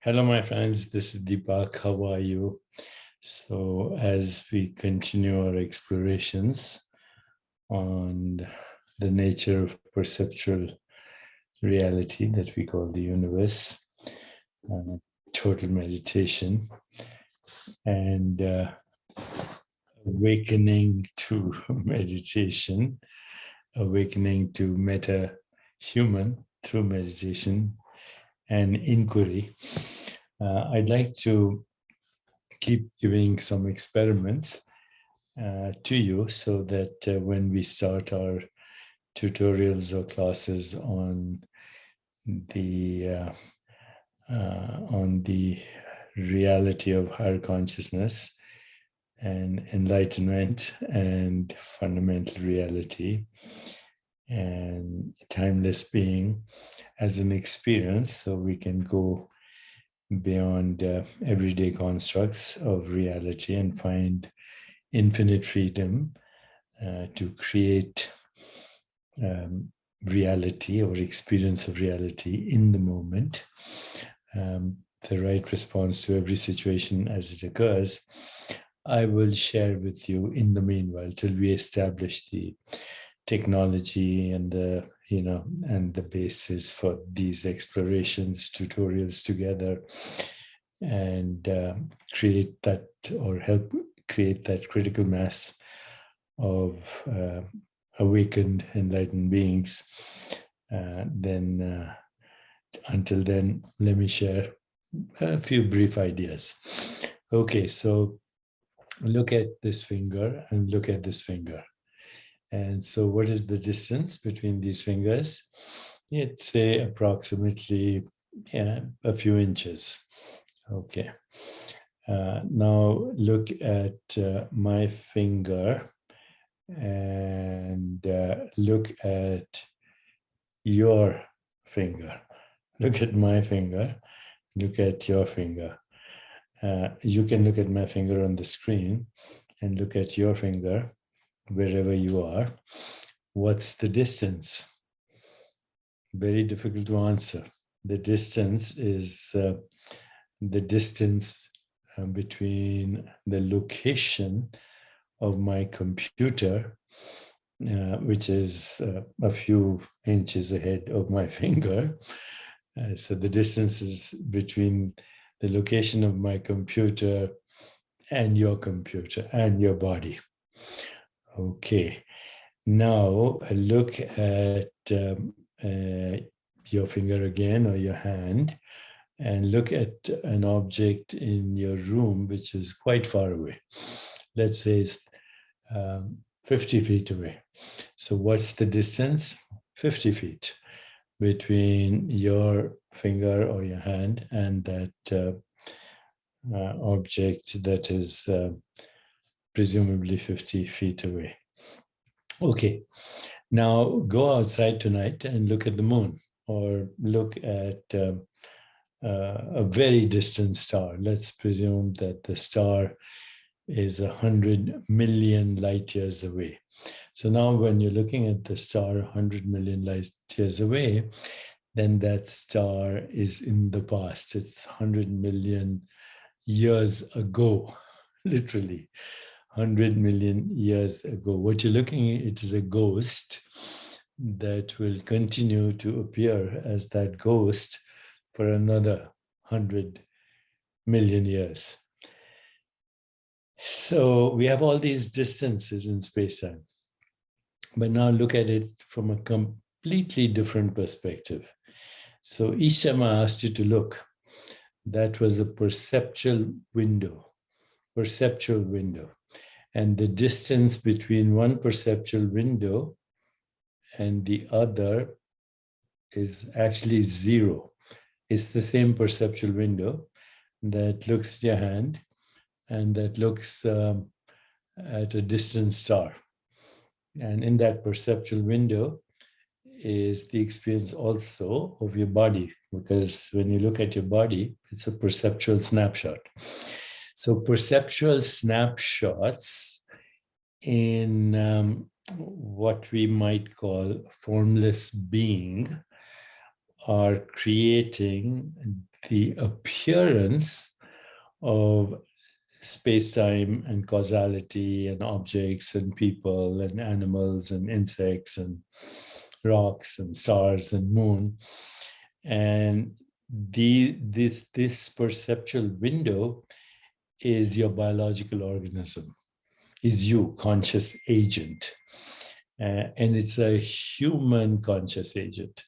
Hello, my friends. This is Deepak. How are you? So, as we continue our explorations on the nature of perceptual reality that we call the universe, total meditation, and awakening to meditation, awakening to metahuman through meditation and inquiry. I'd like to keep giving some experiments to you so that when we start our tutorials or classes on the reality of higher consciousness and enlightenment and fundamental reality and timeless being as an experience, so we can go beyond everyday constructs of reality and find infinite freedom to create reality or experience of reality in the moment, the right response to every situation as it occurs. I will share with you in the meanwhile till we establish the technology and the and the basis for these explorations, tutorials together, and create that or help create that critical mass of awakened, enlightened beings. Until then, let me share a few brief ideas. Okay, so look at this finger and look at this finger. And so what is the distance between these fingers? It's say approximately a few inches. Okay. Now look at my finger and look at your finger. Look at my finger. Look at your finger. You can look at my finger on the screen and look at your finger wherever you are. What's the distance? Very difficult to answer. The distance is the distance between the location of my computer, which is a few inches ahead of my finger. So the distance is between the location of my computer and your computer and your body. Okay, now look at your finger again or your hand and look at an object in your room which is quite far away. Let's say it's 50 feet away. So what's the distance? 50 feet between your finger or your hand and that object that is presumably 50 feet away. Okay, now go outside tonight and look at the moon or look at a very distant star. Let's presume that the star is 100 million light years away. So now when you're looking at the star 100 million light years away, then that star is in the past. It's 100 million years ago, literally 100 million years ago. What you're looking at, it is a ghost that will continue to appear as that ghost for another 100 million years. So we have all these distances in space-time. But now look at it from a completely different perspective. So each time I asked you to look, that was a perceptual window. And the distance between one perceptual window and the other is actually zero. It's the same perceptual window that looks at your hand and that looks at a distant star. And in that perceptual window is the experience also of your body, because when you look at your body, it's a perceptual snapshot. So perceptual snapshots in what we might call formless being are creating the appearance of space-time and causality and objects and people and animals and insects and rocks and stars and moon. And this perceptual window is your biological organism, is you, conscious agent. And it's a human conscious agent.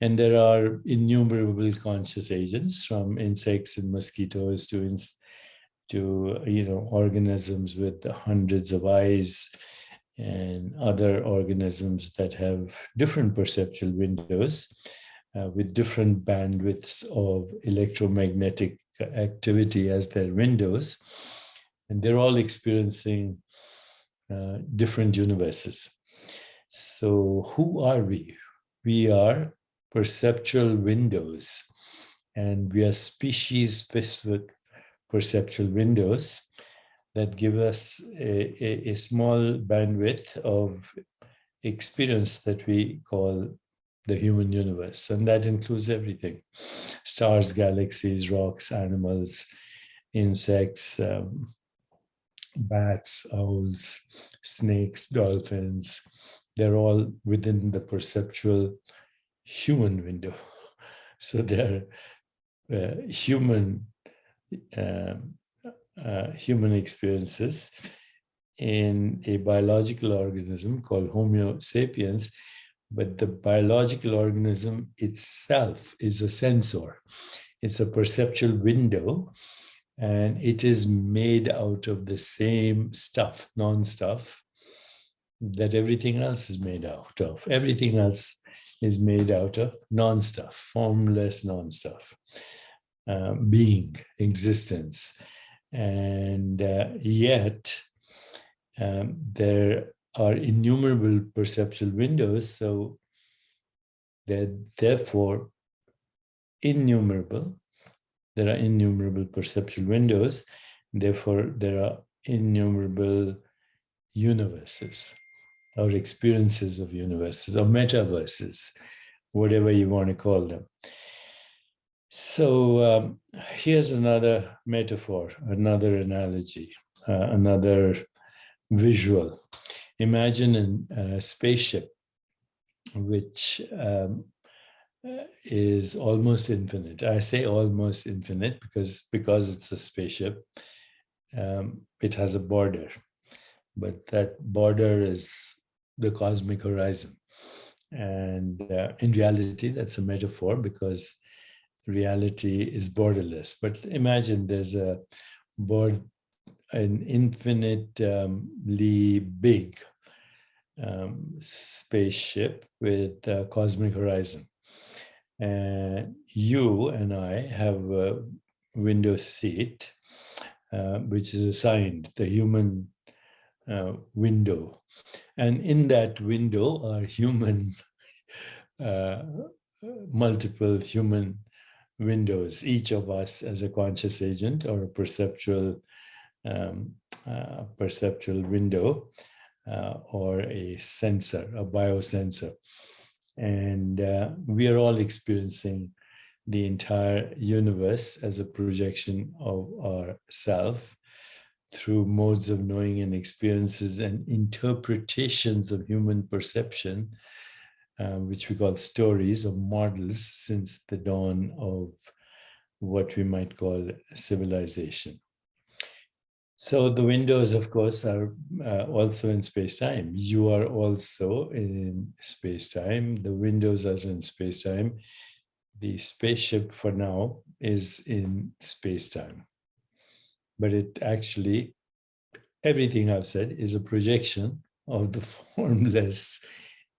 And there are innumerable conscious agents, from insects and mosquitoes to organisms with hundreds of eyes, and other organisms that have different perceptual windows with different bandwidths of electromagnetic activity as their windows. And they're all experiencing different universes. So who are we? We are perceptual windows, and we are species-specific perceptual windows that give us a small bandwidth of experience that we call the human universe. And that includes everything: stars, galaxies, rocks, animals, insects, bats, owls, snakes, dolphins. They're all within the perceptual human window. So they're human experiences in a biological organism called Homo sapiens. But the biological organism itself is a sensor. It's a perceptual window, and it is made out of the same stuff, non-stuff, that everything else is made out of. Everything else is made out of non-stuff, formless non-stuff, being, existence. And yet, there are innumerable perceptual windows, so they're therefore innumerable. There are innumerable perceptual windows, therefore there are innumerable universes, or experiences of universes, or metaverses, whatever you want to call them. So here's another metaphor, another analogy, another visual. Imagine a spaceship which is almost infinite. I say almost infinite because it's a spaceship. It has a border, but that border is the cosmic horizon. And in reality, that's a metaphor, because reality is borderless. But imagine there's an infinitely big spaceship with a cosmic horizon. And you and I have a window seat, which is assigned the human window. And in that window are multiple human windows, each of us as a conscious agent or a perceptual window, or a sensor, a biosensor. And we are all experiencing the entire universe as a projection of ourself through modes of knowing and experiences and interpretations of human perception, which we call stories or models, since the dawn of what we might call civilization. So the windows, of course, are also in space-time. You are also in space-time. The windows are in space-time. The spaceship, for now, is in space-time. But it actually, everything I've said is a projection of the formless,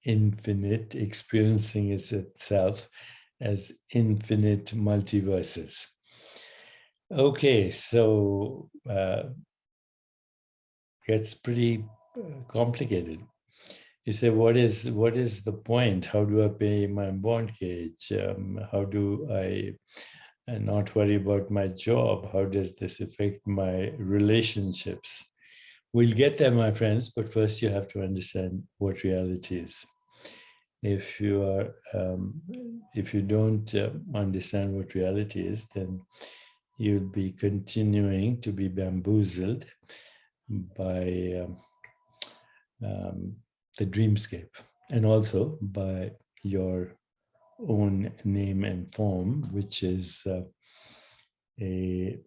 infinite, experiencing itself as infinite multiverses. Okay, so gets pretty complicated. You say, what is the point? How do I pay my mortgage? How do I not worry about my job? How does this affect my relationships? We'll get there, my friends, but first you have to understand what reality is. If you are, if you don't understand what reality is, then you'll be continuing to be bamboozled by the dreamscape, and also by your own name and form, which is a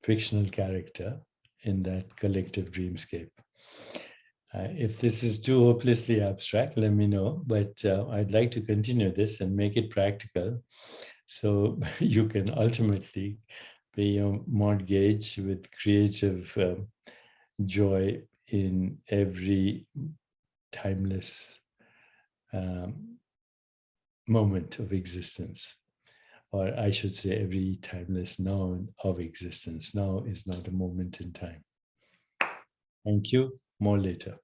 fictional character in that collective dreamscape. If this is too hopelessly abstract, let me know, but I'd like to continue this and make it practical so you can ultimately pay your mortgage with creative joy in every timeless moment of existence. Or I should say every timeless now of existence. Now is not a moment in time. Thank you. More later.